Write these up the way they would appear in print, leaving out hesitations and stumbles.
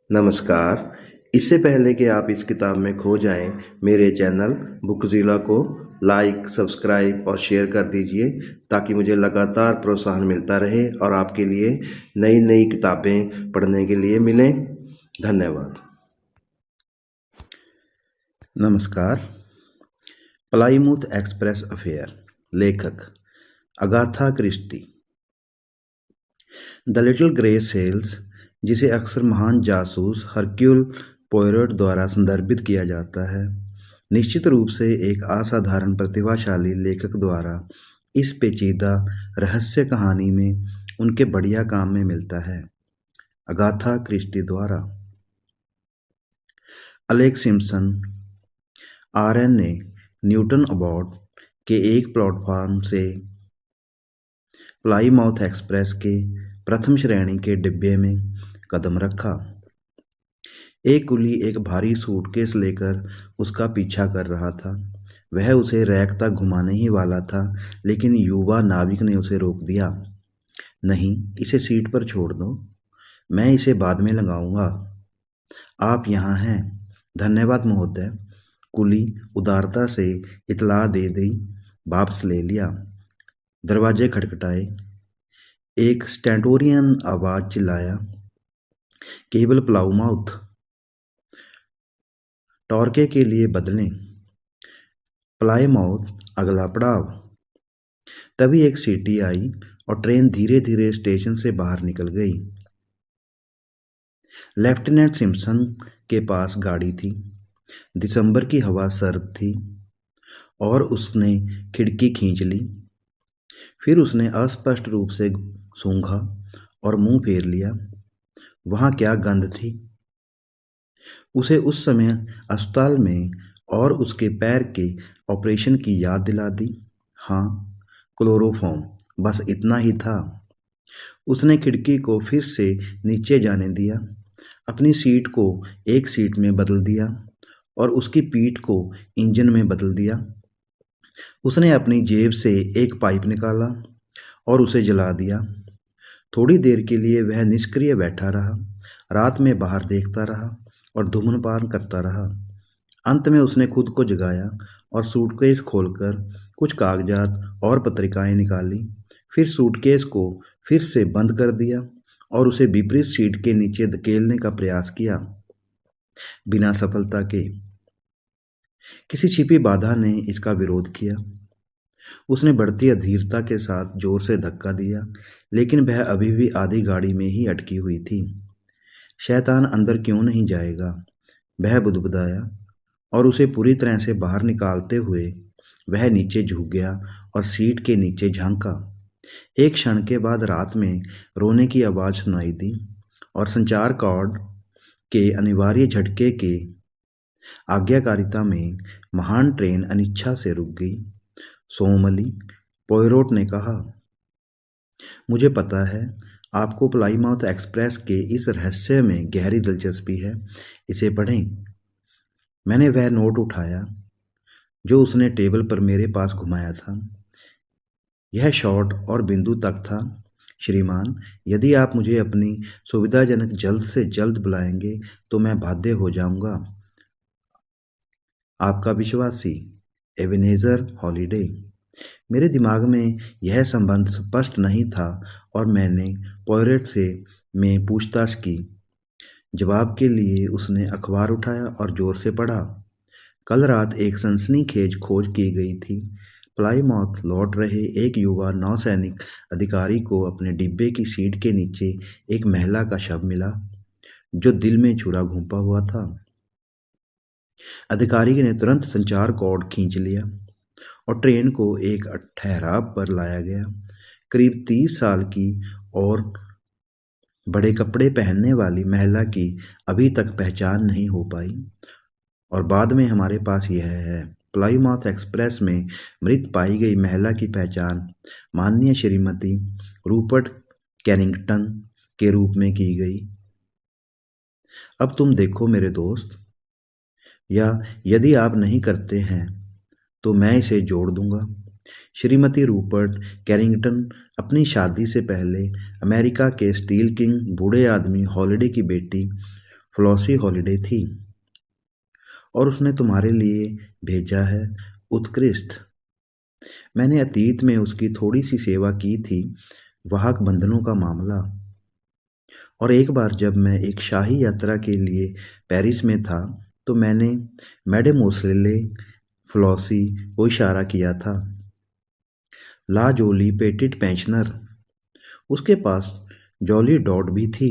नमस्कार। इससे पहले कि आप इस किताब में खो जाएं, मेरे चैनल बुकज़िला को लाइक, सब्सक्राइब और शेयर कर दीजिए ताकि मुझे लगातार प्रोत्साहन मिलता रहे और आपके लिए नई नई किताबें पढ़ने के लिए मिलें। धन्यवाद। नमस्कार। प्लाईमूथ एक्सप्रेस अफेयर, लेखक Agatha Christie. The little grey cells, जिसे अक्सर महान जासूस हरक्यूल पोयरोट द्वारा संदर्भित किया जाता है, निश्चित रूप से एक असाधारण प्रतिभाशाली लेखक द्वारा इस पेचीदा रहस्य कहानी में उनके बढ़िया काम में मिलता है। अगाथा क्रिस्टी द्वारा। Alex Simpson RNA Newton Abbot के एक प्लेटफॉर्म से प्लाईमाउथ एक्सप्रेस के प्रथम श्रेणी के डिब्बे में कदम रखा। एक कुली एक भारी सूटकेस लेकर उसका पीछा कर रहा था। वह उसे रैक तक घुमाने ही वाला था, लेकिन युवा नाविक ने उसे रोक दिया। नहीं, इसे सीट पर छोड़ दो, मैं इसे बाद में लगाऊंगा। आप यहाँ हैं। धन्यवाद महोदय, कुली उदारता से इतला दे दी। वापस ले लिया। दरवाजे खटखटाए। एक स्टेंटोरियन आवाज चिल्लाया, केबल प्लाईमाउथ टॉरके के लिए बदलें। प्लाईमाउथ अगला पड़ाव। तभी एक सीटी आई और ट्रेन धीरे धीरे स्टेशन से बाहर निकल गई। लेफ्टिनेंट सिम्पसन के पास गाड़ी थी। दिसंबर की हवा सर्द थी और उसने खिड़की खींच ली। फिर उसने अस्पष्ट रूप से सूंघा और मुंह फेर लिया। वहां क्या गंध थी! उसे उस समय अस्पताल में और उसके पैर के ऑपरेशन की याद दिला दी। हाँ, क्लोरोफॉर्म, बस इतना ही था। उसने खिड़की को फिर से नीचे जाने दिया, अपनी सीट को एक सीट में बदल दिया और उसकी पीठ को इंजन में बदल दिया। उसने अपनी जेब से एक पाइप निकाला और उसे जला दिया। थोड़ी देर के लिए वह निष्क्रिय बैठा रहा, रात में बाहर देखता रहा और धूम्रपान करता रहा। अंत में उसने खुद को जगाया और सूटकेस खोलकर कुछ कागजात और पत्रिकाएं निकाली। फिर सूटकेस को फिर से बंद कर दिया और उसे विपरीत सीट के नीचे धकेलने का प्रयास किया, बिना सफलता के। किसी छिपी बाधा ने इसका विरोध किया। उसने बढ़ती अधीरता के साथ जोर से धक्का दिया, लेकिन वह अभी भी आधी गाड़ी में ही अटकी हुई थी। शैतान अंदर क्यों नहीं जाएगा, वह बुदबुदाया और उसे पूरी तरह से बाहर निकालते हुए वह नीचे झुक गया और सीट के नीचे झांका। एक क्षण के बाद रात में रोने की आवाज़ सुनाई दी और संचार कॉर्ड के अनिवार्य झटके के आज्ञाकारिता में महान ट्रेन अनिच्छा से रुक गई। सोमली पोयरोट ने कहा, मुझे पता है आपको प्लाईमाउथ एक्सप्रेस के इस रहस्य में गहरी दिलचस्पी है। इसे पढ़ें। मैंने वह नोट उठाया जो उसने टेबल पर मेरे पास घुमाया था। यह शॉर्ट और बिंदु तक था। श्रीमान, यदि आप मुझे अपनी सुविधाजनक जल्द से जल्द बुलाएंगे तो मैं बाध्य हो जाऊंगा। आपका विश्वासी एबेनेज़र हॉलिडे। मेरे दिमाग में यह संबंध स्पष्ट नहीं था और मैंने पोयरोट से में पूछताछ की। जवाब के लिए उसने अखबार उठाया और जोर से पढ़ा। कल रात एक सनसनीखेज खोज की गई थी। प्लाईमाउथ लौट रहे एक युवा नौसैनिक अधिकारी को अपने डिब्बे की सीट के नीचे एक महिला का शव मिला, जो दिल में छुरा घोंपा हुआ था। अधिकारी ने तुरंत संचार कॉर्ड खींच लिया और ट्रेन को एक ठहराव पर लाया गया। करीब 30 साल की और बड़े कपड़े पहनने वाली महिला की अभी तक पहचान नहीं हो पाई और बाद में हमारे पास यह है। प्लाईमाउथ एक्सप्रेस में मृत पाई गई महिला की पहचान माननीय श्रीमती रूपर्ट कैरिंगटन के रूप में की गई। अब तुम देखो मेरे दोस्त, या यदि आप नहीं करते हैं तो मैं इसे जोड़ दूंगा। श्रीमती रूपर्ट कैरिंगटन अपनी शादी से पहले अमेरिका के स्टील किंग बूढ़े आदमी हॉलिडे की बेटी फ्लॉसी हॉलिडे थी और उसने तुम्हारे लिए भेजा है उत्कृष्ट। मैंने अतीत में उसकी थोड़ी सी सेवा की थी, वाहक बंधनों का मामला। और एक बार जब मैं एक शाही यात्रा के लिए पेरिस में था तो मैंने मैडेमोसेले फ्लॉसी को इशारा किया था। ला जोली पेटिट पेंशनर, उसके पास जॉली डॉट भी थी।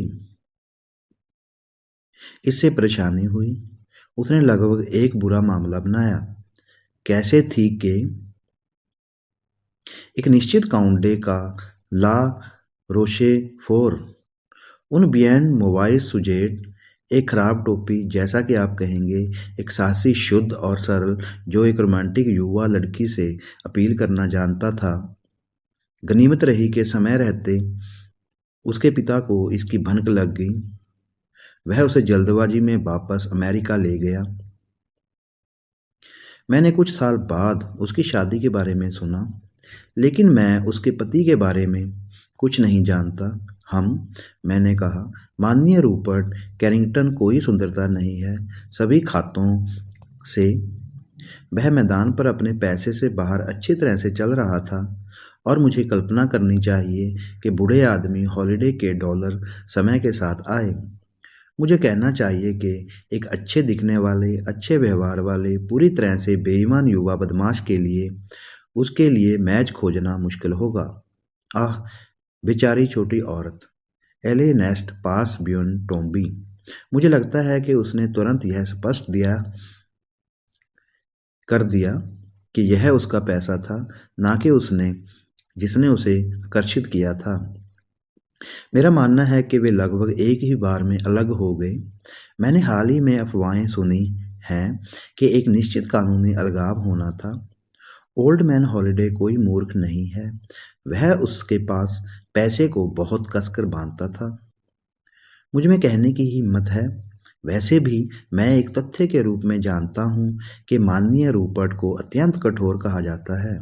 इससे परेशानी हुई। उसने लगभग एक बुरा मामला बनाया। कैसे थी कि एक निश्चित काउंटे का ला रोशेफोर उन बियन मोवाइस सुजेट, एक खराब टोपी जैसा कि आप कहेंगे, एक साहसी शुद्ध और सरल जो एक रोमांटिक युवा लड़की से अपील करना जानता था। गनीमत रही कि समय रहते उसके पिता को इसकी भनक लग गई। वह उसे जल्दबाजी में वापस अमेरिका ले गया। मैंने कुछ साल बाद उसकी शादी के बारे में सुना, लेकिन मैं उसके पति के बारे में कुछ नहीं जानता। मैंने कहा, माननीय रूपर्ट कैरिंगटन कोई सुंदरता नहीं है सभी खातों से। वह मैदान पर अपने पैसे से बाहर अच्छी तरह से चल रहा था और मुझे कल्पना करनी चाहिए कि बूढ़े आदमी हॉलिडे के डॉलर समय के साथ आए। मुझे कहना चाहिए कि एक अच्छे दिखने वाले, अच्छे व्यवहार वाले, पूरी तरह से बेईमान युवा बदमाश के लिए उसके लिए मैच खोजना मुश्किल होगा। आह, बेचारी छोटी औरत, एले नेस्ट पास बियॉन टोम्बी। मुझे लगता है कि उसने तुरंत यह स्पष्ट कर दिया कि यह उसका पैसा था, ना कि जिसने उसे आकर्षित किया था। मेरा मानना है कि वे लगभग एक ही बार में अलग हो गए। मैंने हाल ही में अफवाहें सुनी हैं कि एक निश्चित कानूनी अलगाव होना था। ओल्ड मैन हॉलिडे कोई मूर्ख नहीं है। वह उसके पास पैसे को बहुत कसकर बांधता था। मुझ में कहने की हिम्मत है। वैसे भी मैं एक तथ्य के रूप में जानता हूँ कि माननीय रूपर्ट को अत्यंत कठोर कहा जाता है।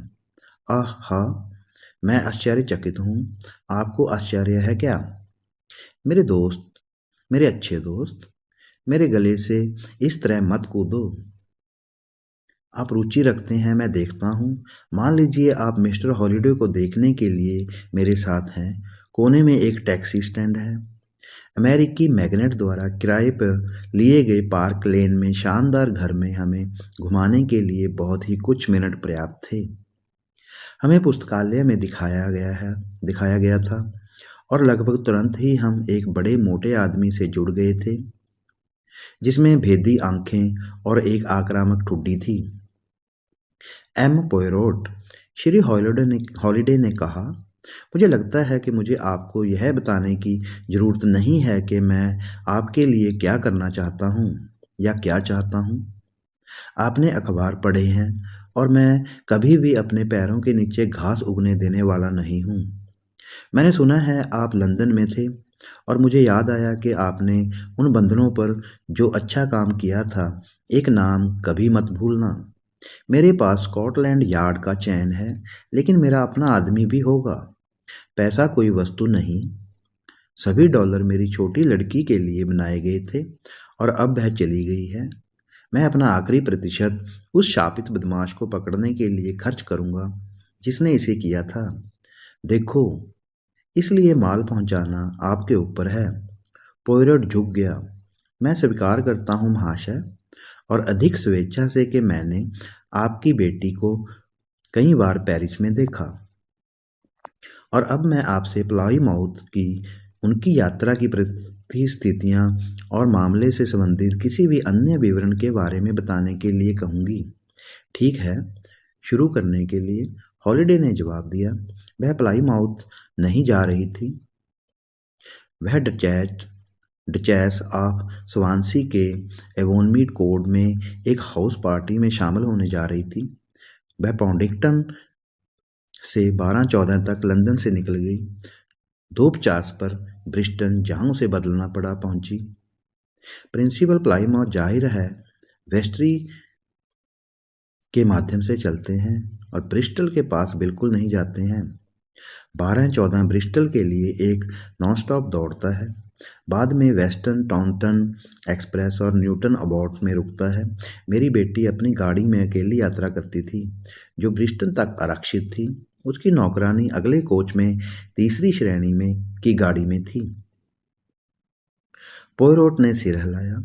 आह हा, मैं आश्चर्यचकित हूँ। आपको आश्चर्य है क्या? मेरे दोस्त, मेरे अच्छे दोस्त, मेरे गले से इस तरह मत कूदो। आप रुचि रखते हैं, मैं देखता हूँ। मान लीजिए आप मिस्टर हॉलिडे को देखने के लिए मेरे साथ हैं। कोने में एक टैक्सी स्टैंड है। अमेरिकी मैग्नेट द्वारा किराए पर लिए गए पार्क लेन में शानदार घर में हमें घुमाने के लिए बहुत ही कुछ मिनट पर्याप्त थे। हमें पुस्तकालय में दिखाया गया था और लगभग तुरंत ही हम एक बड़े मोटे आदमी से जुड़ गए थे जिसमें भेदी आंखें और एक आक्रामक ठुड्डी थी। एम पोयरोट, श्री हॉलिडे ने कहा, मुझे लगता है कि मुझे आपको यह बताने की जरूरत नहीं है कि मैं आपके लिए क्या करना चाहता हूँ या क्या चाहता हूँ। आपने अखबार पढ़े हैं और मैं कभी भी अपने पैरों के नीचे घास उगने देने वाला नहीं हूँ। मैंने सुना है आप लंदन में थे और मुझे याद आया कि आपने उन बंधनों पर जो अच्छा काम किया था, एक नाम कभी मत भूलना। मेरे पास स्कॉटलैंड यार्ड का चैन है, लेकिन मेरा अपना आदमी भी होगा। पैसा कोई वस्तु नहीं। सभी डॉलर मेरी छोटी लड़की के लिए बनाए गए थे और अब वह चली गई है। मैं अपना आखिरी प्रतिशत उस शापित बदमाश को पकड़ने के लिए खर्च करूंगा जिसने इसे किया था। देखो, इसलिए माल पहुंचाना आपके ऊपर है। पोयरोट झुक गया। मैं स्वीकार करता हूँ महाशय, और अधिक स्वेच्छा से कि मैंने आपकी बेटी को कई बार पेरिस में देखा और अब मैं आपसे प्लाईमाउथ की उनकी यात्रा की परिस्थितियाँ और मामले से संबंधित किसी भी अन्य विवरण के बारे में बताने के लिए कहूँगी। ठीक है, शुरू करने के लिए, हॉलिडे ने जवाब दिया। वह प्लाईमाउथ नहीं जा रही थी। वह डचेस ऑफ स्वानसी के एवोनमीड कोर्ट में एक हाउस पार्टी में शामिल होने जा रही थी। वह पॉन्डिंगटन से 12-14 तक लंदन से निकल गई। 2:50 पर ब्रिस्टन, जहां उसे बदलना पड़ा, पहुंची। प्रिंसिपल प्लाईमाउथ जाहिर है वेस्टरी के माध्यम से चलते हैं और ब्रिस्टल के पास बिल्कुल नहीं जाते हैं। 12-14 ब्रिस्टल के लिए एक नॉन स्टॉप दौड़ता है। बाद में वेस्टर्न टाउनटन एक्सप्रेस और न्यूटन अबॉट में रुकता है। मेरी बेटी अपनी गाड़ी में अकेली यात्रा करती थी, जो ब्रिस्टल तक आरक्षित थी। उसकी नौकरानी अगले कोच में तीसरी श्रेणी में की गाड़ी में थी। पोयरोट ने सिर हिलाया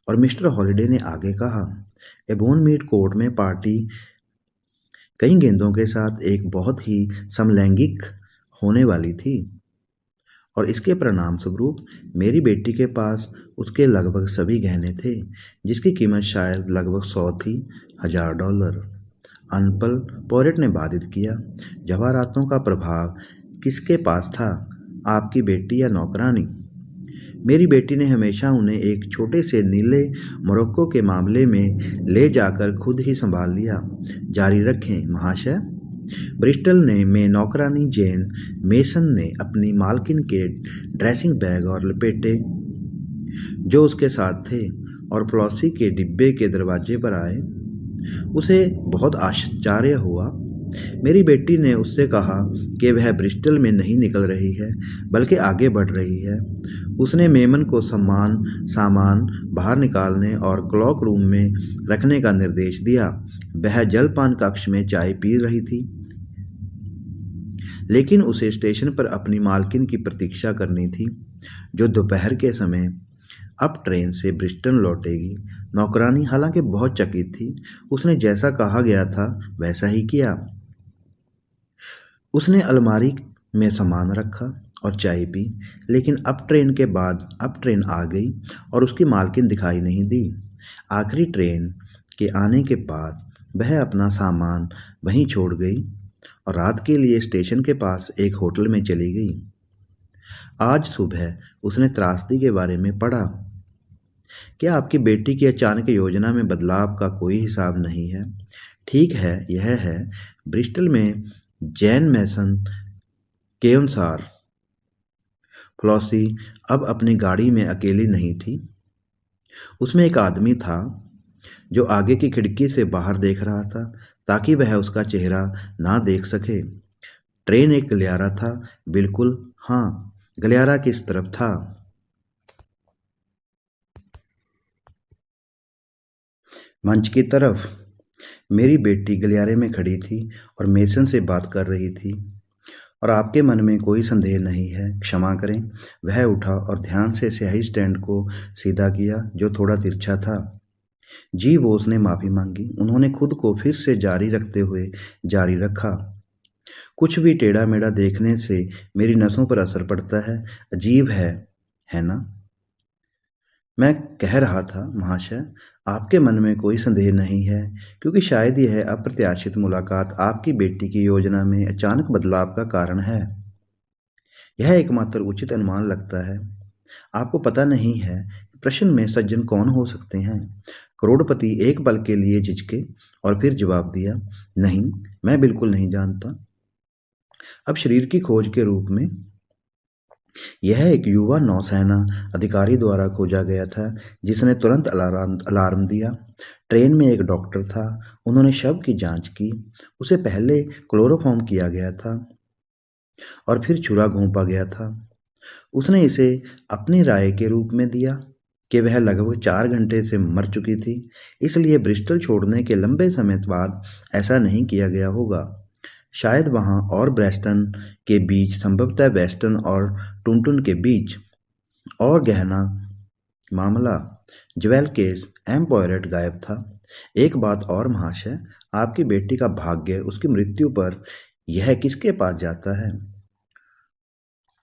और मिस्टर हॉलिडे ने आगे कहा, एबोनमीड कोर्ट में पार्टी कई गेंदों के साथ एक बहुत ही समलैंगिक होने वाली थी और इसके परिणाम स्वरूप मेरी बेटी के पास उसके लगभग सभी गहने थे, जिसकी कीमत शायद लगभग 100 थी, $1000। अनपल पोयरोट ने बाधित किया, जवाहरातों का प्रभाव किसके पास था, आपकी बेटी या नौकरानी? मेरी बेटी ने हमेशा उन्हें एक छोटे से नीले मोरक्को के मामले में ले जाकर खुद ही संभाल लिया। जारी रखें महाशय। ब्रिस्टल में नौकरानी जेन मेसन ने अपनी मालकिन के ड्रेसिंग बैग और लपेटे जो उसके साथ थे और फ्लॉसी के डिब्बे के दरवाजे पर आए। उसे बहुत आश्चर्य हुआ। मेरी बेटी ने उससे कहा कि वह ब्रिस्टल में नहीं निकल रही है, बल्कि आगे बढ़ रही है। उसने मेमन को सामान बाहर निकालने और क्लॉक रूम में रखने का निर्देश दिया। वह जलपान कक्ष में चाय पी रही थी, लेकिन उसे स्टेशन पर अपनी मालकिन की प्रतीक्षा करनी थी, जो दोपहर के समय अब ट्रेन से ब्रिस्टल लौटेगी। नौकरानी हालांकि बहुत चकित थी। उसने जैसा कहा गया था वैसा ही किया। उसने अलमारी में सामान रखा और चाय पी, लेकिन अब ट्रेन आ गई और उसकी मालकिन दिखाई नहीं दी। आखिरी ट्रेन के आने के बाद वह अपना सामान वहीं छोड़ गई और रात के लिए स्टेशन के पास एक होटल में चली गई। आज सुबह उसने त्रासदी के बारे में पढ़ा। क्या आपकी बेटी की अचानक योजना में बदलाव का कोई हिसाब नहीं है? ठीक है, यह है ब्रिस्टल में जैन मेसन के अनुसार फ्लॉसी अब अपनी गाड़ी में अकेली नहीं थी। उसमें एक आदमी था जो आगे की खिड़की से बाहर देख रहा था, ताकि वह उसका चेहरा ना देख सके। ट्रेन एक गलियारा था। बिल्कुल हाँ, गलियारा किस तरफ था? मंच की तरफ। मेरी बेटी गलियारे में खड़ी थी और मेसन से बात कर रही थी। और आपके मन में कोई संदेह नहीं है, क्षमा करें। वह उठा और ध्यान से स्याही स्टैंड को सीधा किया, जो थोड़ा तिरछा था। जी, वो उसने माफ़ी मांगी। उन्होंने खुद को फिर से जारी रखते हुए जारी रखा, कुछ भी टेढ़ा मेढ़ा देखने से मेरी नसों पर असर पड़ता है। अजीब है ना? मैं कह रहा था महाशय, आपके मन में कोई संदेह नहीं है, क्योंकि शायद यह अप्रत्याशित मुलाकात आपकी बेटी की योजना में अचानक बदलाव का कारण है। यह एकमात्र उचित अनुमान लगता है। आपको पता नहीं है प्रश्न में सज्जन कौन हो सकते हैं? करोड़पति एक पल के लिए झिझके और फिर जवाब दिया, नहीं, मैं बिल्कुल नहीं जानता। अब शरीर की खोज के रूप में यह एक युवा नौसेना अधिकारी द्वारा खोजा गया था, जिसने तुरंत अलार्म दिया। ट्रेन में एक डॉक्टर था। उन्होंने शव की जांच की। उसे पहले क्लोरोफॉर्म किया गया था और फिर छुरा घोंपा गया था। उसने इसे अपनी राय के रूप में दिया कि वह लगभग 4 घंटे से मर चुकी थी, इसलिए ब्रिस्टल छोड़ने के लंबे समय बाद ऐसा नहीं किया गया होगा। शायद वहाँ और ब्रेस्टन के बीच, संभवतः वेस्टर्न और टुनटुन के बीच। और गहना मामला, ज्वेल केस, एम पोयरोट गायब था। एक बात और महाशय, आपकी बेटी का भाग्य उसकी मृत्यु पर यह किसके पास जाता है?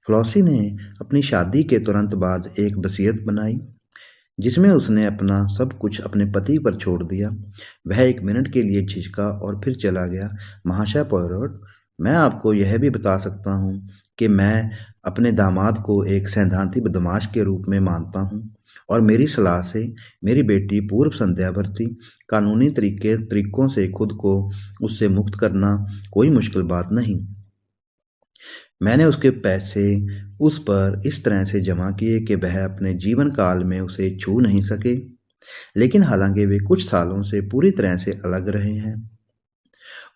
फ्लॉसी ने अपनी शादी के तुरंत बाद एक वसीयत बनाई, जिसमें उसने अपना सब कुछ अपने पति पर छोड़ दिया। वह 1 मिनट के लिए झिझका और फिर चला गया। महाशय पोयरोट, मैं आपको यह भी बता सकता हूँ कि मैं अपने दामाद को एक सैद्धांतिक बदमाश के रूप में मानता हूँ, और मेरी सलाह से मेरी बेटी पूर्व संध्या भरती। कानूनी तरीकों से खुद को उससे मुक्त करना कोई मुश्किल बात नहीं। मैंने उसके पैसे उस पर इस तरह से जमा किए कि वह अपने जीवन काल में उसे छू नहीं सके, लेकिन हालांकि वे कुछ सालों से पूरी तरह से अलग रहे हैं।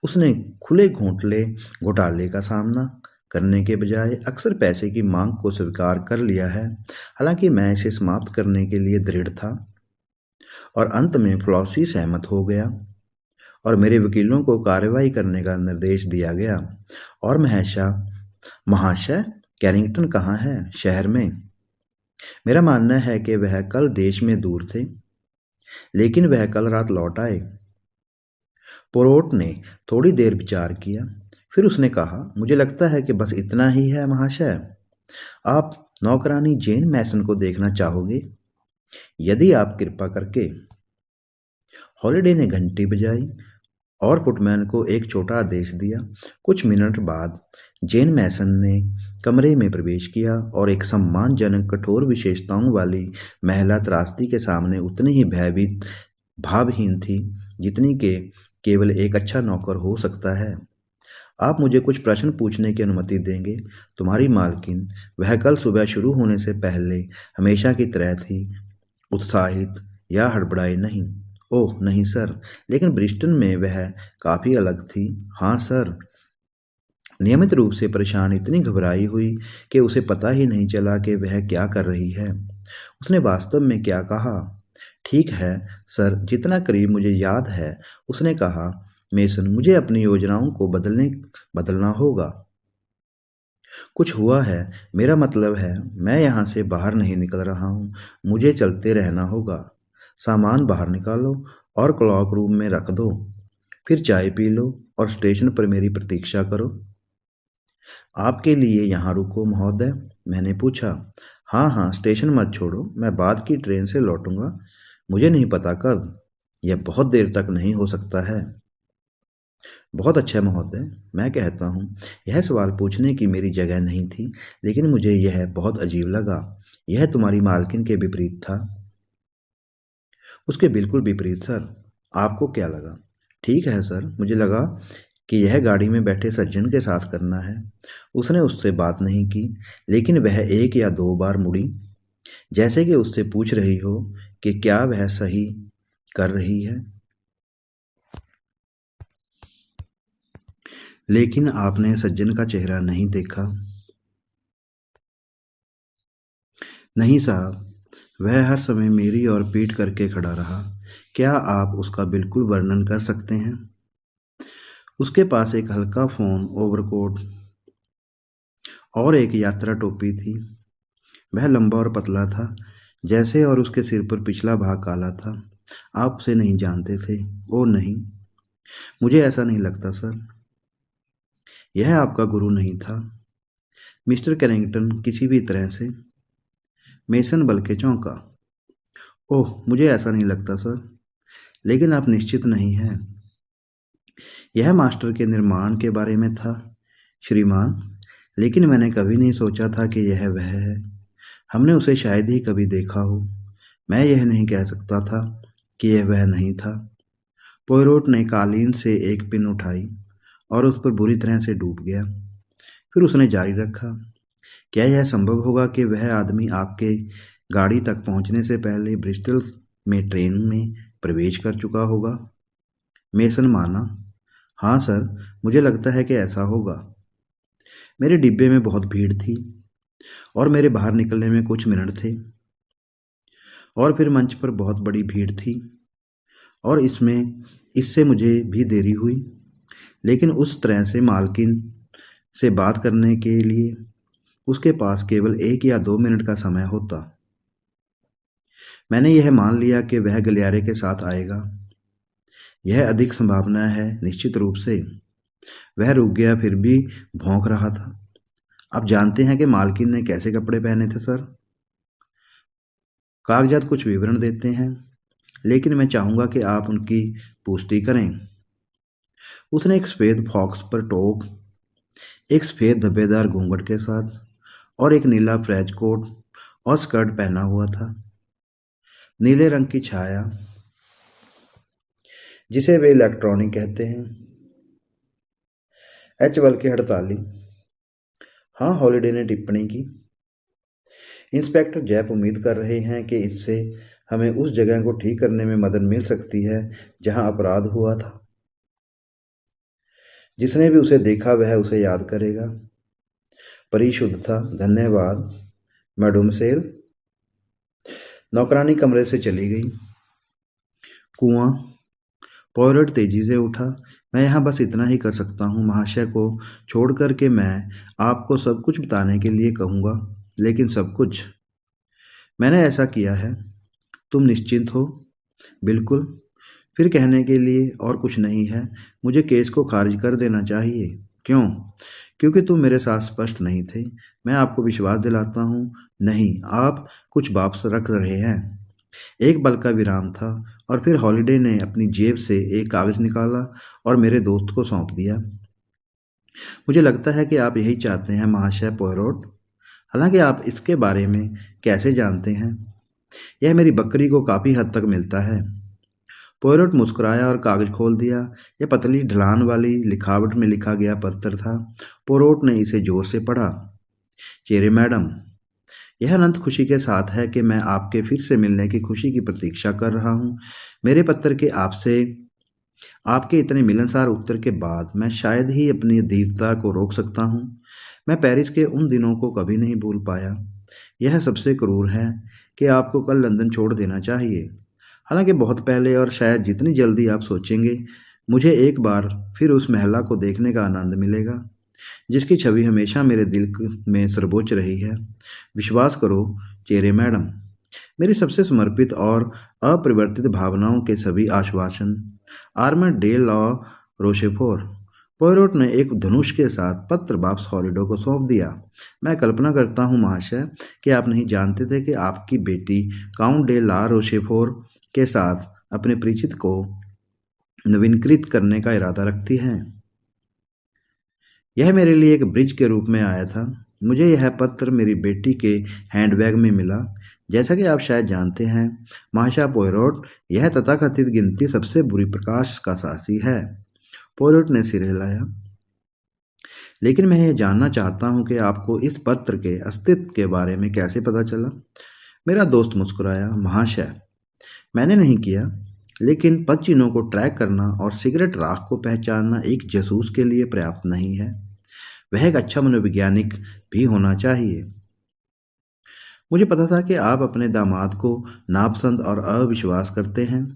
उसने खुले घोटाले का सामना करने के बजाय अक्सर पैसे की मांग को स्वीकार कर लिया है। हालांकि मैं इसे समाप्त करने के लिए दृढ़ था और अंत में फ्लॉसी सहमत हो गया और मेरे वकीलों को कार्रवाई करने का निर्देश दिया गया। और महाशय कैरिंगटन कहाँ है? शहर में। मेरा मानना है कि वह कल देश में दूर थे, लेकिन वह कल रात लौट आए। पोरोट ने थोड़ी देर विचार किया, फिर उसने कहा, मुझे लगता है कि बस इतना ही है महाशय। आप नौकरानी जेन मैसन को देखना चाहोगे? यदि आप कृपा करके। हॉलिडे ने घंटी बजाई और फुटमैन को एक छोटा आदेश दिया। कुछ मिनट बाद जेन मैसन ने कमरे में प्रवेश किया और एक सम्मानजनक कठोर विशेषताओं वाली महिला त्रासदी के सामने उतनी ही भयभीत भावहीन थी जितनी के केवल एक अच्छा नौकर हो सकता है। आप मुझे कुछ प्रश्न पूछने की अनुमति देंगे? तुम्हारी मालकिन, वह कल सुबह शुरू होने से पहले हमेशा की तरह थी, उत्साहित या हड़बड़ाई नहीं। ओह नहीं सर, लेकिन ब्रिस्टन में वह काफ़ी अलग थी। हाँ सर। नियमित रूप से परेशान, इतनी घबराई हुई कि उसे पता ही नहीं चला कि वह क्या कर रही है। उसने वास्तव में क्या कहा? ठीक है सर, जितना करीब मुझे याद है उसने कहा, मेसन, मुझे अपनी योजनाओं को बदलना होगा। कुछ हुआ है, मेरा मतलब है मैं यहाँ से बाहर नहीं निकल रहा हूँ, मुझे चलते रहना होगा। सामान बाहर निकालो और क्लॉक रूम में रख दो, फिर चाय पी लो और स्टेशन पर मेरी प्रतीक्षा करो। आपके लिए यहाँ रुको महोदय? मैंने पूछा। हाँ हाँ, स्टेशन मत छोड़ो, मैं बाद की ट्रेन से लौटूंगा, मुझे नहीं पता कब, यह बहुत देर तक नहीं हो सकता है। बहुत अच्छा महोदय, मैं कहता हूँ, यह सवाल पूछने की मेरी जगह नहीं थी, लेकिन मुझे यह बहुत अजीब लगा। यह तुम्हारी मालकिन के विपरीत था। उसके बिल्कुल विपरीत सर। आपको क्या लगा? ठीक है सर, मुझे लगा कि यह गाड़ी में बैठे सज्जन के साथ करना है। उसने उससे बात नहीं की, लेकिन वह एक या दो बार मुड़ी, जैसे कि उससे पूछ रही हो कि क्या वह सही कर रही है। लेकिन आपने सज्जन का चेहरा नहीं देखा? नहीं साहब, वह हर समय मेरी ओर पीठ करके खड़ा रहा। क्या आप उसका बिल्कुल वर्णन कर सकते हैं? उसके पास एक हल्का फोन ओवरकोट और एक यात्रा टोपी थी। वह लंबा और पतला था जैसे, और उसके सिर पर पिछला भाग काला था। आप उसे नहीं जानते थे? ओह नहीं, मुझे ऐसा नहीं लगता सर। यह आपका गुरु नहीं था मिस्टर कैरिंगटन, किसी भी तरह से? मेसन बल्कि चौंका। ओह, मुझे ऐसा नहीं लगता सर। लेकिन आप निश्चित नहीं हैं? यह मास्टर के निर्माण के बारे में था श्रीमान, लेकिन मैंने कभी नहीं सोचा था कि यह वह है। हमने उसे शायद ही कभी देखा हो। मैं यह नहीं कह सकता था कि यह वह नहीं था। पोयरोट ने कालीन से एक पिन उठाई और उस पर बुरी तरह से डूब गया। फिर उसने जारी रखा, क्या यह संभव होगा कि वह आदमी आपके गाड़ी तक पहुंचने से पहले ब्रिस्टल में ट्रेन में प्रवेश कर चुका होगा? मेसन माना। हाँ सर, मुझे लगता है कि ऐसा होगा। मेरे डिब्बे में बहुत भीड़ थी और मेरे बाहर निकलने में कुछ मिनट थे, और फिर मंच पर बहुत बड़ी भीड़ थी और इससे मुझे भी देरी हुई। लेकिन उस तरह से मालकिन से बात करने के लिए उसके पास केवल 1 या 2 मिनट का समय होता। मैंने यह मान लिया कि वह गलियारे के साथ आएगा। यह अधिक संभावना है, निश्चित रूप से। वह रुक गया, फिर भी भौंक रहा था। आप जानते हैं कि मालकिन ने कैसे कपड़े पहने थे सर? कागजात कुछ विवरण देते हैं, लेकिन मैं चाहूँगा कि आप उनकी पुष्टि करें। उसने एक सफ़ेद फॉक्स पर टोक, एक सफ़ेद धब्बेदार घूंघट के साथ और एक नीला फ्रेंच कोट और स्कर्ट पहना हुआ था। नीले रंग की छाया, जिसे वे इलेक्ट्रॉनिक कहते हैं, एच बल्कि 48। हाँ, हॉलिडे ने टिप्पणी की। इंस्पेक्टर जैप उम्मीद कर रहे हैं कि इससे हमें उस जगह को ठीक करने में मदद मिल सकती है जहां अपराध हुआ था। जिसने भी उसे देखा वह उसे याद करेगा। परिशुद्धता। धन्यवाद मैडमसेल। नौकरानी कमरे से चली गई। कुआं। पॉयरोट तेजी से उठा। मैं यहाँ बस इतना ही कर सकता हूँ। महाशय को छोड़ कर के मैं आपको सब कुछ बताने के लिए कहूँगा, लेकिन सब कुछ मैंने ऐसा किया है। तुम निश्चिंत हो? बिल्कुल। फिर कहने के लिए और कुछ नहीं है। मुझे केस को खारिज कर देना चाहिए। क्यों? क्योंकि तुम मेरे साथ स्पष्ट नहीं थे। मैं आपको विश्वास दिलाता हूँ, नहीं, आप कुछ वापस रख रहे हैं। एक पल का विराम था और फिर हॉलिडे ने अपनी जेब से एक कागज निकाला और मेरे दोस्त को सौंप दिया। मुझे लगता है कि आप यही चाहते हैं महाशय पॉयरोट। हालांकि आप इसके बारे में कैसे जानते हैं? यह मेरी बकरी को काफ़ी हद तक मिलता है। पॉयरोट मुस्कुराया और कागज खोल दिया। यह पतली ढलान वाली लिखावट में लिखा गया पत्र था। पॉयरोट ने इसे जोर से पढ़ा। चेरे मैडम, यह अनंत खुशी के साथ है कि मैं आपके फिर से मिलने की खुशी की प्रतीक्षा कर रहा हूँ। मेरे पत्र के आपसे आपके इतने मिलनसार उत्तर के बाद मैं शायद ही अपनी दीनता को रोक सकता हूँ। मैं पेरिस के उन दिनों को कभी नहीं भूल पाया। यह सबसे क्रूर है कि आपको कल लंदन छोड़ देना चाहिए। हालांकि बहुत पहले और शायद जितनी जल्दी आप सोचेंगे, मुझे एक बार फिर उस महिला को देखने का आनंद मिलेगा जिसकी छवि हमेशा मेरे दिल में सर्वोच्च रही है। विश्वास करो चेरे मैडम, मेरी सबसे समर्पित और अपरिवर्तित भावनाओं के सभी आश्वासन। आर्मर डे लॉ रोशेफोर। पॉयरोट ने एक धनुष के साथ पत्र वापस हॉलिडे को सौंप दिया। मैं कल्पना करता हूँ महाशय कि आप नहीं जानते थे कि आपकी बेटी काउंट डे ला रोशेफोर के साथ अपने परिचित को नवीनीकृत करने का इरादा रखती हैं। यह मेरे लिए एक ब्रिज के रूप में आया था। मुझे यह पत्र मेरी बेटी के हैंडबैग में मिला। जैसा कि आप शायद जानते हैं महाशय पॉयरोट, यह तथाकथित गिनती सबसे बुरी प्रकाश का साहसी है। पॉयरोट ने सिर हिलाया। लेकिन मैं यह जानना चाहता हूं कि आपको इस पत्र के अस्तित्व के बारे में कैसे पता चला? मेरा दोस्त मुस्कुराया। महाशय, मैंने नहीं किया, लेकिन पद चिन्हों को ट्रैक करना और सिगरेट राख को पहचानना एक जासूस के लिए पर्याप्त नहीं है। वह एक अच्छा मनोवैज्ञानिक भी होना चाहिए। मुझे पता था कि आप अपने दामाद को नापसंद और अविश्वास करते हैं।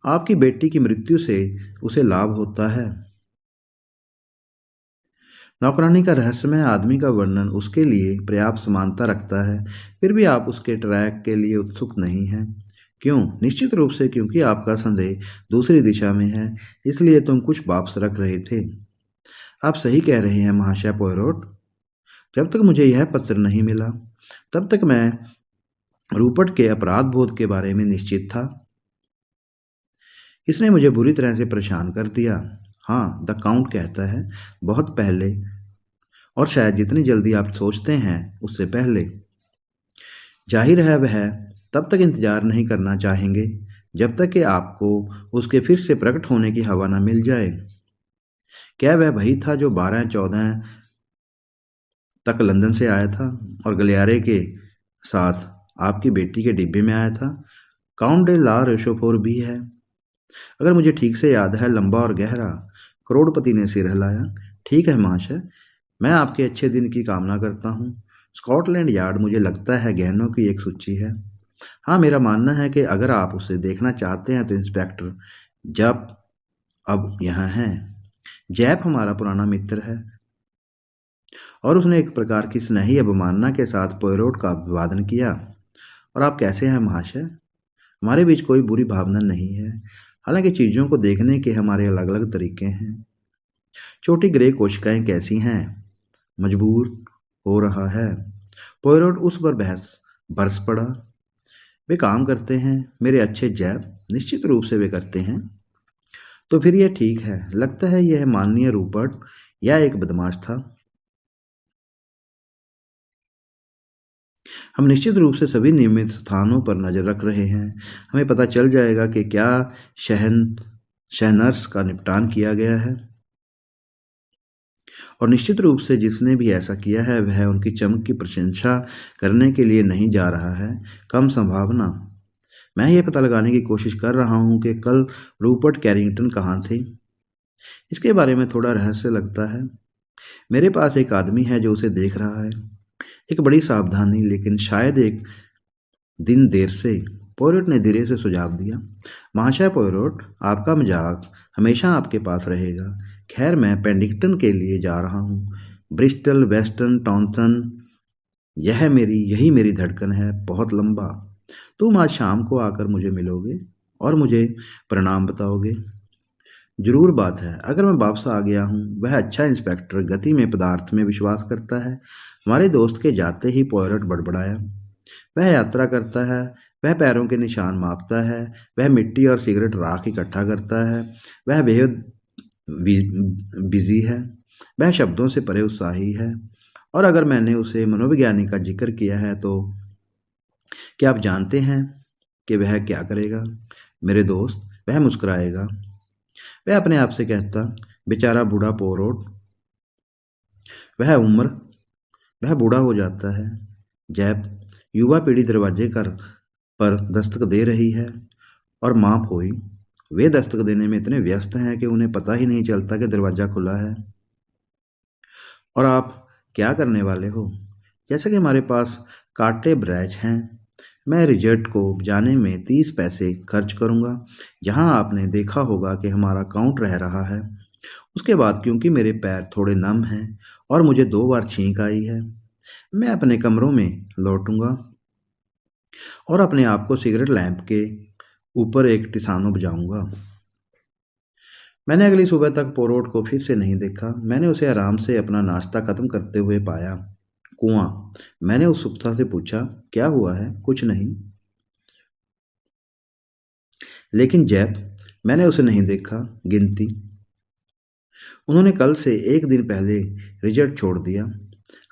आपकी बेटी की मृत्यु से उसे लाभ होता है। नौकरानी का रहस्यमय आदमी का वर्णन उसके लिए पर्याप्त समानता रखता है, फिर भी आप उसके ट्रैक के लिए उत्सुक नहीं हैं। क्यों? निश्चित रूप से क्योंकि आपका संदेह दूसरी दिशा में है, इसलिए तुम कुछ वापस रख रहे थे। आप सही कह रहे हैं महाशय पॉयरोट। जब तक मुझे यह पत्र नहीं मिला, तब तक मैं रूपर्ट के अपराध बोध के बारे में निश्चित था। इसने मुझे बुरी तरह से परेशान कर दिया। हाँ, द काउंट कहता है, बहुत पहले, और शायद जितनी जल्दी आप सोचते हैं उससे पहले। जाहिर है वह तब तक इंतजार नहीं करना चाहेंगे जब तक कि आपको उसके फिर से प्रकट होने की हवा न मिल जाए। क्या वह वही था जो 12-14 तक लंदन से आया था और गलियारे के साथ आपकी बेटी के डिब्बे में आया था? काउंट डे ला रोशेफोर भी है, अगर मुझे ठीक से याद है, लंबा और गहरा। करोड़पति ने सिर हिलाया। ठीक है महाशय, मैं आपके अच्छे दिन की कामना करता हूँ। स्कॉटलैंड यार्ड मुझे लगता है गहनों की एक सूची है। हाँ, मेरा मानना है कि अगर आप उसे देखना चाहते हैं तो इंस्पेक्टर जब अब यहाँ हैं। जैप हमारा पुराना मित्र है। और उसने एक प्रकार की स्नेही अवमानना के साथ पॉयरोट का अभिवादन किया। और आप कैसे हैं महाशय? हमारे बीच कोई बुरी भावना नहीं है, हालांकि चीज़ों को देखने के हमारे अलग अलग तरीके हैं। छोटी ग्रे कोशिकाएं कैसी हैं? मजबूर हो रहा है। पॉयरोट उस पर बरस पड़ा। वे काम करते हैं मेरे अच्छे जैप, निश्चित रूप से वे करते हैं। तो फिर यह ठीक है। लगता है यह माननीय रूपर्ट या एक बदमाश था। हम निश्चित रूप से सभी नियमित स्थानों पर नजर रख रहे हैं। हमें पता चल जाएगा कि क्या शहनर्स का निपटान किया गया है। और निश्चित रूप से जिसने भी ऐसा किया है वह उनकी चमक की प्रशंसा करने के लिए नहीं जा रहा है। कम संभावना। मैं ये पता लगाने की कोशिश कर रहा हूँ कि कल रूपर्ट कैरिंगटन कहाँ थे। इसके बारे में थोड़ा रहस्य लगता है। मेरे पास एक आदमी है जो उसे देख रहा है। एक बड़ी सावधानी, लेकिन शायद एक दिन देर से। पोयरोट ने धीरे से सुझाव दिया। महाशय पोयरोट, आपका मजाक हमेशा आपके पास रहेगा। खैर, मैं पेडिंगटन के लिए जा रहा हूँ। ब्रिस्टल, वेस्टर्न, टाउनटन, यही मेरी धड़कन है, बहुत लंबा। तुम आज शाम को आकर मुझे मिलोगे और मुझे प्रणाम बताओगे। जरूर बात है। अगर मैं वापस आ गया हूँ। वह अच्छा इंस्पेक्टर गति में पदार्थ में विश्वास करता है। हमारे दोस्त के जाते ही पोयरोट बड़बड़ाया। वह यात्रा करता है, वह पैरों के निशान मापता है, वह मिट्टी और सिगरेट राख इकट्ठा करता है, वह बेहद बिजी है, वह शब्दों से परे उत्साही है। और अगर मैंने उसे मनोविज्ञानी का जिक्र किया है तो क्या आप जानते हैं कि वह क्या करेगा? मेरे दोस्त, वह मुस्कुराएगा। वह अपने आप से कहता, बेचारा बूढ़ा पोयरोट, वह बूढ़ा हो जाता है। जैप, युवा पीढ़ी दरवाजे पर दस्तक दे रही है और माँ पोई, वे दस्तक देने में इतने व्यस्त हैं कि उन्हें पता ही नहीं चलता कि दरवाजा खुला है। और आप क्या करने वाले हो? जैसा कि हमारे पास काटे ब्रैच हैं, मैं रिजल्ट को जाने में 30 पैसे खर्च करूंगा। जहां आपने देखा होगा कि हमारा काउंट रह रहा है। उसके बाद, क्योंकि मेरे पैर थोड़े नम हैं और मुझे 2 बार छींक आई है, मैं अपने कमरों में लौटूंगा और अपने आप को सिगरेट लैंप के ऊपर एक टिसानो बजाऊंगा। मैंने अगली सुबह तक पोयरोट को फिर से नहीं देखा। मैंने उसे आराम से अपना नाश्ता खत्म करते हुए पाया। कुआं, मैंने उत्सुकता से पूछा, क्या हुआ है? कुछ नहीं। लेकिन जैप, मैंने उसे नहीं देखा। गिनती, उन्होंने कल से 1 दिन पहले रिजल्ट छोड़ दिया।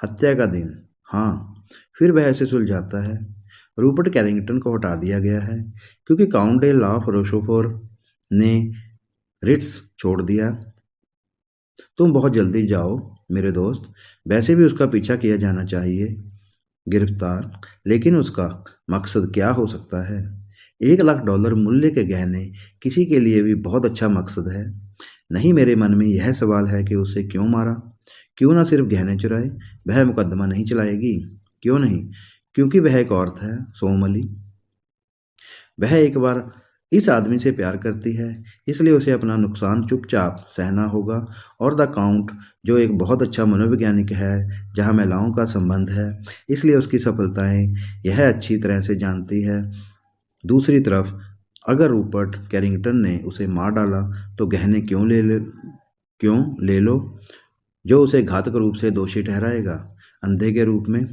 हत्या का दिन, हाँ। फिर वह ऐसे सुलझाता है। रूपर्ट कैरिंगटन को हटा दिया गया है क्योंकि काउंट डे लॉ रोशेफोर ने रिट्स छोड़ दिया। तुम बहुत जल्दी जाओ मेरे दोस्त। वैसे भी उसका पीछा किया जाना चाहिए। गिरफ्तार, लेकिन उसका मकसद क्या हो सकता है? $1,00,000 मूल्य के गहने किसी के लिए भी बहुत अच्छा मकसद है। नहीं, मेरे मन में यह सवाल है कि उसे क्यों मारा? क्यों ना सिर्फ गहने चुराए? वह मुकदमा नहीं चलाएगी। क्यों नहीं? क्योंकि वह एक औरत है, सोमली। वह एक बार इस आदमी से प्यार करती है, इसलिए उसे अपना नुकसान चुपचाप सहना होगा। और द काउंट, जो एक बहुत अच्छा मनोवैज्ञानिक है जहां महिलाओं का संबंध है, इसलिए उसकी सफलताएं यह अच्छी तरह से जानती है। दूसरी तरफ, अगर रूपर्ट कैरिंगटन ने उसे मार डाला तो गहने क्यों ले लो, जो उसे घातक रूप से दोषी ठहराएगा, अंधे के रूप में।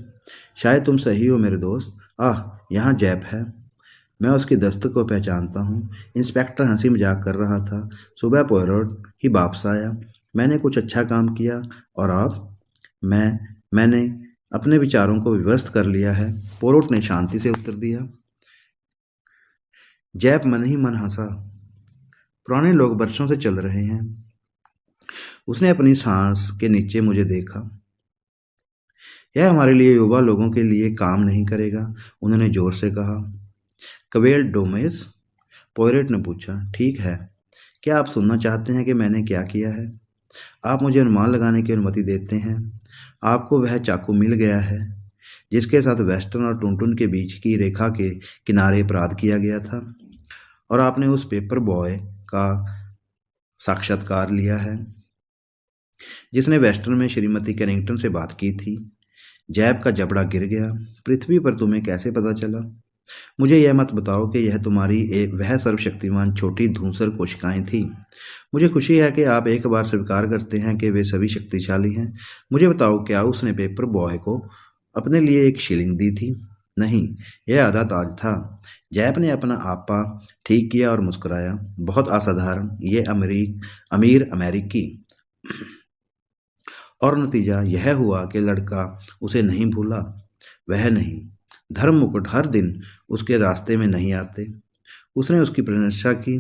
शायद तुम सही हो मेरे दोस्त। यहाँ जैप है। मैं उसकी दस्तक को पहचानता हूँ। इंस्पेक्टर हंसी मजाक कर रहा था। सुबह पोयरोट ही वापस आया। मैंने कुछ अच्छा काम किया और अब मैंने अपने विचारों को विवस्थ कर लिया है। पोयरोट ने शांति से उत्तर दिया। जैप मन ही मन हंसा। पुराने लोग बरसों से चल रहे हैं। उसने अपनी सांस के नीचे मुझे देखा। यह हमारे लिए युवा लोगों के लिए काम नहीं करेगा, उन्होंने जोर से कहा। कवेल डोमेस, पोयरोट ने पूछा। ठीक है, क्या आप सुनना चाहते हैं कि मैंने क्या किया है? आप मुझे अनुमान लगाने की अनुमति देते हैं। आपको वह चाकू मिल गया है जिसके साथ वेस्टर्न और टुनटुन के बीच की रेखा के किनारे अपराध किया गया था, और आपने उस पेपर बॉय का साक्षात्कार लिया है जिसने वेस्टर्न में श्रीमती कैरिंगटन से बात की थी। जैप का जबड़ा गिर गया। पृथ्वी पर तुम्हें कैसे पता चला? मुझे यह मत बताओ कि यह तुम्हारी वह सर्वशक्तिमान छोटी धूसर कोशिकाएं थी। मुझे खुशी है कि आप एक बार स्वीकार करते हैं कि वे सभी शक्तिशाली हैं। मुझे बताओ, क्या उसने पेपर बॉय को अपने लिए 1 शिलिंग दी थी? नहीं, यह आधा ताज था। जैप ने अपना आपा ठीक किया और मुस्कुराया। बहुत असाधारण, ये अमीर अमेरिकी। और नतीजा यह हुआ कि लड़का उसे नहीं भूला। वह नहीं, धर्म मुकुट हर दिन उसके रास्ते में नहीं आते। उसने उसकी प्रशंसा की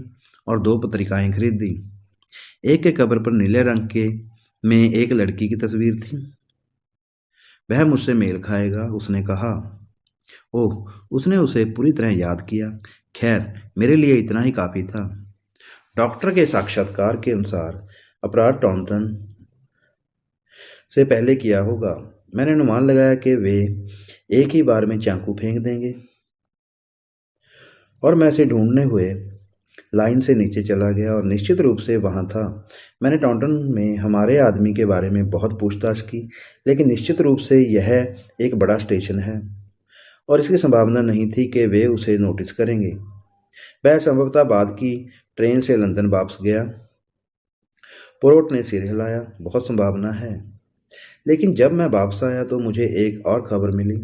और 2 पत्रिकाएं खरीदी। एक के कवर पर नीले रंग के में एक लड़की की तस्वीर थी। वह मुझसे मेल खाएगा, उसने कहा। ओह, उसने उसे पूरी तरह याद किया। खैर, मेरे लिए इतना ही काफ़ी था। डॉक्टर के साक्षात्कार के अनुसार अपराध टाउनटन से पहले किया होगा। मैंने अनुमान लगाया कि वे एक ही बार में चाकू फेंक देंगे और मैं उसे ढूंढने हुए लाइन से नीचे चला गया और निश्चित रूप से वहाँ था। मैंने टाउनटन में हमारे आदमी के बारे में बहुत पूछताछ की, लेकिन निश्चित रूप से यह एक बड़ा स्टेशन है और इसकी संभावना नहीं थी कि वे उसे नोटिस करेंगे। वह संभवतः बाद की ट्रेन से लंदन वापस गया। पोरोट ने सिर हिलाया। बहुत संभावना है, लेकिन जब मैं वापस आया तो मुझे एक और खबर मिली।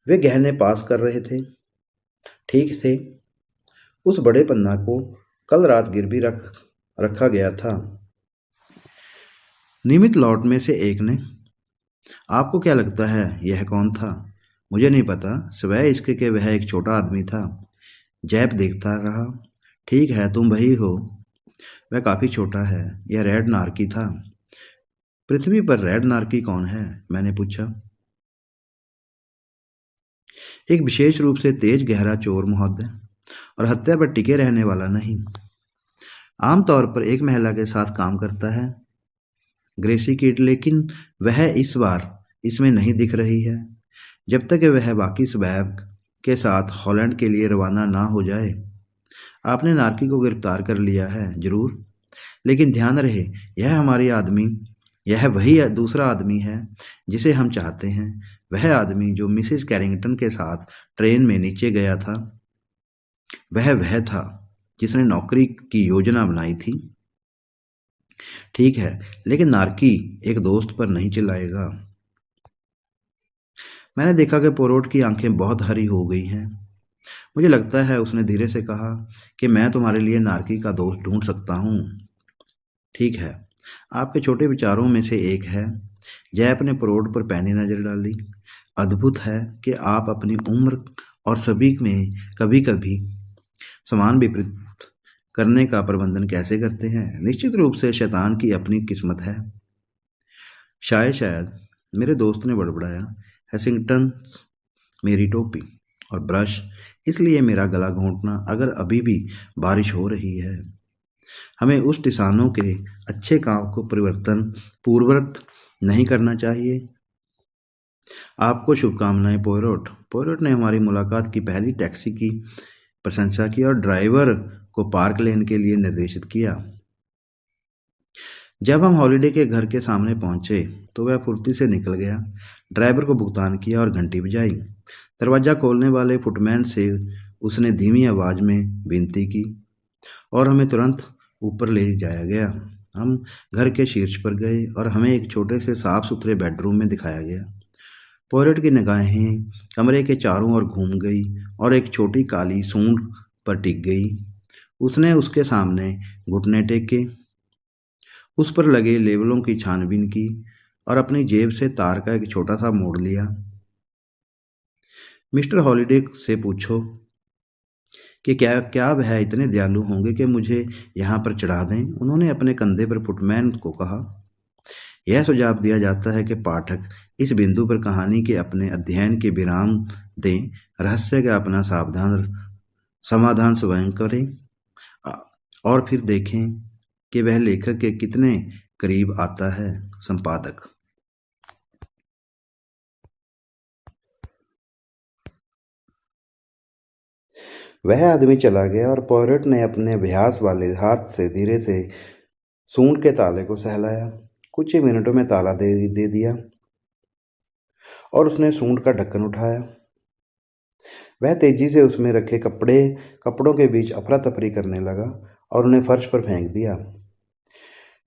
वे गहने पास कर रहे थे। ठीक थे। उस बड़े पन्ना को कल रात गिरवी रखा गया था। नियमित लॉट में से एक ने। आपको क्या लगता है यह कौन था? मुझे नहीं पता, सिवाय इसके कि वह एक छोटा आदमी था। जैप देखता रहा। ठीक है, तुम वही हो। वह काफ़ी छोटा है। यह रेड नार्की था। पृथ्वी पर रेड नार्की कौन है? मैंने पूछा। एक विशेष रूप से तेज गहरा चोर महोदय, और हत्या पर टिके रहने वाला नहीं। आमतौर पर एक महिला के साथ काम करता है, ग्रेसी किड, लेकिन वह इस बार इसमें नहीं दिख रही है जब तक कि वह बाकी स्वैब के साथ हॉलैंड के लिए रवाना ना हो जाए। आपने नार्की को गिरफ्तार कर लिया है? जरूर, लेकिन ध्यान रहे यह वही दूसरा आदमी है जिसे हम चाहते हैं। वह आदमी जो मिसेस कैरिंगटन के साथ ट्रेन में नीचे गया था, वह था जिसने नौकरी की योजना बनाई थी। ठीक है, लेकिन नार्की एक दोस्त पर नहीं चिल्लाएगा। मैंने देखा कि पोरोट की आंखें बहुत हरी हो गई हैं। मुझे लगता है, उसने धीरे से कहा, कि मैं तुम्हारे लिए नार्की का दोस्त ढूंढ सकता हूँ। ठीक है, आपके छोटे विचारों में से एक है। जैप ने पोरोट पर पैनी नजर डाली। अद्भुत है कि आप अपनी उम्र और सभी में कभी कभी समान विपरीत करने का प्रबंधन कैसे करते हैं। निश्चित रूप से शैतान की अपनी किस्मत है। शायद, मेरे दोस्त ने बड़बड़ाया। हेसिंगटन, मेरी टोपी और ब्रश, इसलिए मेरा गला घोंटना अगर अभी भी बारिश हो रही है। हमें उस किसानों के अच्छे काम को पूर्ववत नहीं करना चाहिए। आपको शुभकामनाएं पोयरोट। पोयरोट ने हमारी मुलाकात की पहली टैक्सी की प्रशंसा की और ड्राइवर को पार्क लेन के लिए निर्देशित किया। जब हम हॉलिडे के घर के सामने पहुंचे तो वह फुर्ती से निकल गया। ड्राइवर को भुगतान किया और घंटी बजाई। दरवाज़ा खोलने वाले फुटमैन से उसने धीमी आवाज़ में विनती की और हमें तुरंत ऊपर ले जाया गया। हम घर के शीर्ष पर गए और हमें एक छोटे से साफ सुथरे बेडरूम में दिखाया गया। पोयरोट की निगाहें कमरे के चारों ओर घूम गई और एक छोटी काली सूंड पर टिक गई। उसने उसके सामने घुटने टेके, उस पर लगे लेबलों की छानबीन की और अपनी जेब से तार का एक छोटा सा मोड़ लिया। मिस्टर हॉलिडे से पूछो कि क्या वह इतने दयालु होंगे कि मुझे यहाँ पर चढ़ा दें। उन्होंने अपने कंधे पर फुटमैन को कहा। यह सुझाव दिया जाता है कि पाठक इस बिंदु पर कहानी के अपने अध्ययन के विराम दें, रहस्य का अपना समाधान स्वयं करें और फिर देखें कि वह लेखक के कितने करीब आता है। संपादक। वह आदमी चला गया और पोयरोट ने अपने अभ्यास वाले हाथ से धीरे से सूंड के ताले को सहलाया। कुछ ही मिनटों में ताला दे दिया और उसने सूंड का ढक्कन उठाया। वह तेजी से उसमें रखे कपड़ों के बीच अफरा तफरी करने लगा और उन्हें फर्श पर फेंक दिया।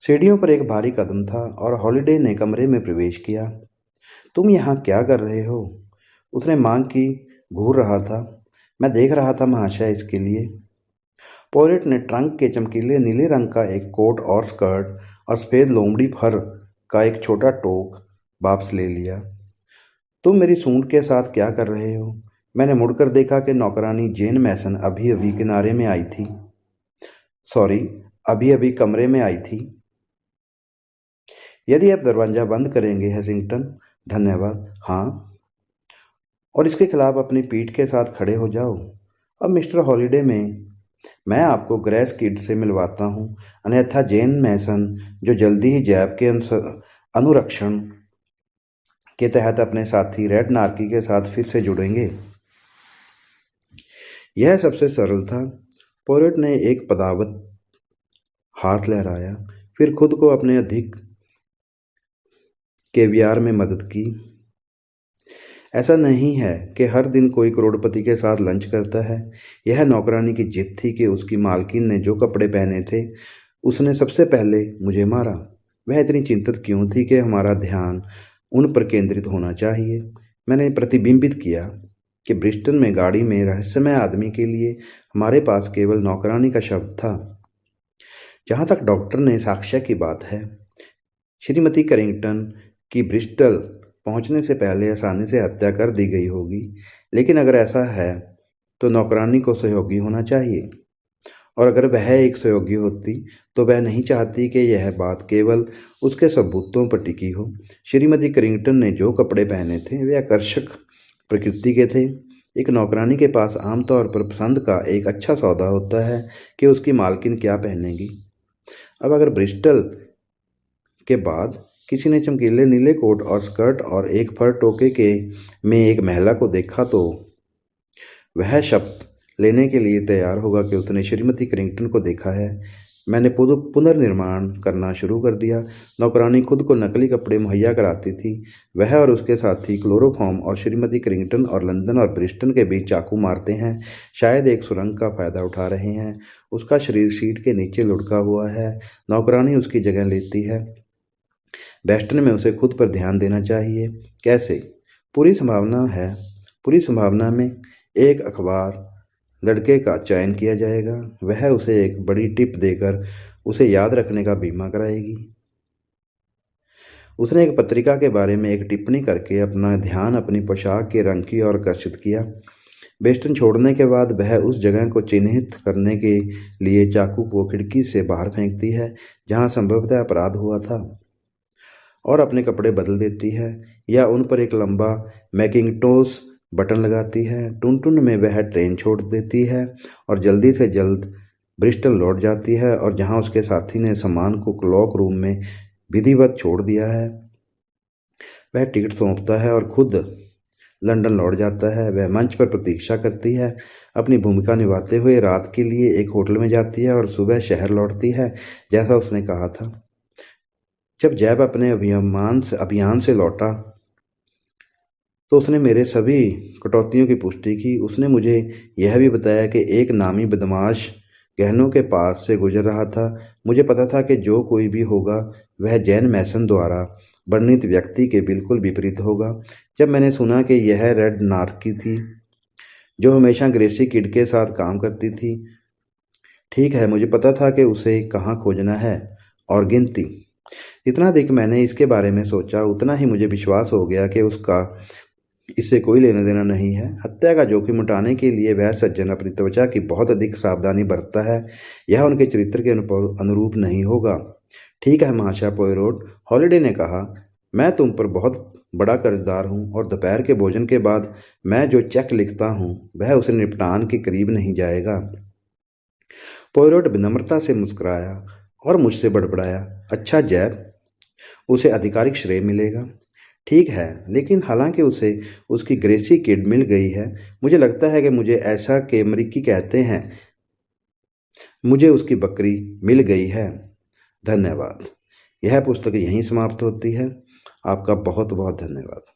सीढ़ियों पर एक भारी कदम था और हॉलिडे ने कमरे में प्रवेश किया। तुम यहाँ क्या कर रहे हो? उसने मांग की। घूर रहा था। मैं देख रहा था महाशय, इसके लिए। पोयरोट ने ट्रंक के चमकीले नीले रंग का एक कोट और स्कर्ट और सफ़ेद लोमड़ी फर का एक छोटा टोक वापस ले लिया। तुम मेरी सूंड के साथ क्या कर रहे हो? मैंने मुड़कर देखा कि नौकरानी जेन मैसन अभी अभी कमरे में आई थी। यदि आप दरवाज़ा बंद करेंगे हेसिंगटन। धन्यवाद। हाँ, और इसके खिलाफ अपनी पीठ के साथ खड़े हो जाओ। अब मिस्टर हॉलिडे मैं आपको ग्रेस किड से मिलवाता हूँ, अन्यथा जेन मैसन, जो जल्दी ही जैप के अनुरक्षण के तहत अपने साथी रेड नार्की के साथ फिर से जुड़ेंगे। यह सबसे सरल था। पोयरोट ने एक पदावत हाथ लहराया, फिर खुद को अपने अधिक केवियार में मदद की। ऐसा नहीं है कि हर दिन कोई करोड़पति के साथ लंच करता है। यह नौकरानी की जिद थी कि उसकी मालकिन ने जो कपड़े पहने थे उसने सबसे पहले मुझे मारा। वह इतनी चिंतित क्यों थी कि हमारा ध्यान उन पर केंद्रित होना चाहिए। मैंने प्रतिबिंबित किया कि ब्रिस्टन में गाड़ी में रहस्यमय आदमी के लिए हमारे पास केवल नौकरानी का शब्द था। जहाँ तक डॉक्टर ने साक्ष्य की बात है, श्रीमती कैरिंगटन की ब्रिस्टल पहुँचने से पहले आसानी से हत्या कर दी गई होगी, लेकिन अगर ऐसा है तो नौकरानी को सहयोगी होना चाहिए, और अगर वह एक सहयोगी होती तो वह नहीं चाहती कि यह बात केवल उसके सबूतों पर टिकी हो। श्रीमती कैरिंगटन ने जो कपड़े पहने थे वे आकर्षक प्रकृति के थे। एक नौकरानी के पास आमतौर पर पसंद का एक अच्छा सौदा होता है कि उसकी मालकिन क्या पहनेगी। अब अगर ब्रिस्टल के बाद किसी ने चमकीले नीले कोट और स्कर्ट और एक फर टोके के में एक महिला को देखा तो वह शपथ लेने के लिए तैयार होगा कि उसने श्रीमती कैरिंगटन को देखा है। मैंने पुनर्निर्माण करना शुरू कर दिया। नौकरानी खुद को नकली कपड़े मुहैया कराती थी। वह और उसके साथी क्लोरोफॉर्म और श्रीमती कैरिंगटन और लंदन और ब्रिस्टन के बीच चाकू मारते हैं, शायद एक सुरंग का फ़ायदा उठा रहे हैं। उसका शरीर सीट के नीचे लुढ़का हुआ है। नौकरानी उसकी जगह लेती है। बेस्टन में उसे खुद पर ध्यान देना चाहिए। कैसे? पूरी संभावना में एक अखबार लड़के का चयन किया जाएगा। वह उसे एक बड़ी टिप देकर उसे याद रखने का बीमा कराएगी। उसने एक पत्रिका के बारे में एक टिप्पणी करके अपना ध्यान अपनी पोशाक के रंग की ओर आकर्षित किया। बेस्टन छोड़ने के बाद वह उस जगह को चिन्हित करने के लिए चाकू को खिड़की से बाहर फेंकती है जहां संभवतः अपराध हुआ था, और अपने कपड़े बदल देती है या उन पर एक लंबा मैकिंटोश बटन लगाती है। टुन में वह ट्रेन छोड़ देती है और जल्दी से जल्द ब्रिस्टल लौट जाती है, और जहां उसके साथी ने सामान को क्लॉक रूम में विधिवत छोड़ दिया है वह टिकट सौंपता है और खुद लंदन लौट जाता है। वह मंच पर प्रतीक्षा करती है, अपनी भूमिका निभाते हुए रात के लिए एक होटल में जाती है और सुबह शहर लौटती है जैसा उसने कहा था। जब जैब अपने अभियान से लौटा तो उसने मेरे सभी कटौतियों की पुष्टि की। उसने मुझे यह भी बताया कि एक नामी बदमाश गहनों के पास से गुजर रहा था। मुझे पता था कि जो कोई भी होगा वह जैन मैसन द्वारा वर्णित व्यक्ति के बिल्कुल विपरीत होगा। जब मैंने सुना कि यह रेड नार्की थी जो हमेशा ग्रेसी किड के साथ काम करती थी, ठीक है, मुझे पता था कि उसे कहाँ खोजना है और गिनती। जितना अधिक मैंने इसके बारे में सोचा उतना ही मुझे विश्वास हो गया कि उसका इससे कोई लेना देना नहीं है। हत्या का जोखिम उठाने के लिए वह सज्जन अपनी त्वचा की बहुत अधिक सावधानी बरतता है। यह उनके चरित्र के अनुरूप नहीं होगा। ठीक है महाशय पोयरोट, हॉलिडे ने कहा, मैं तुम पर बहुत बड़ा कर्जदार हूँ और दोपहर के भोजन के बाद मैं जो चेक लिखता हूँ वह उसे निपटान के करीब नहीं जाएगा। पोयरोट विनम्रता से मुस्कुराया और मुझसे बड़बड़ाया, अच्छा जैब, उसे आधिकारिक श्रेय मिलेगा। ठीक है, लेकिन हालांकि उसे उसकी ग्रेसी किड मिल गई है, मुझे लगता है कि मुझे ऐसा कि अमरीकी कहते हैं, मुझे उसकी बकरी मिल गई है। धन्यवाद। यह पुस्तक यहीं समाप्त होती है। आपका बहुत बहुत धन्यवाद।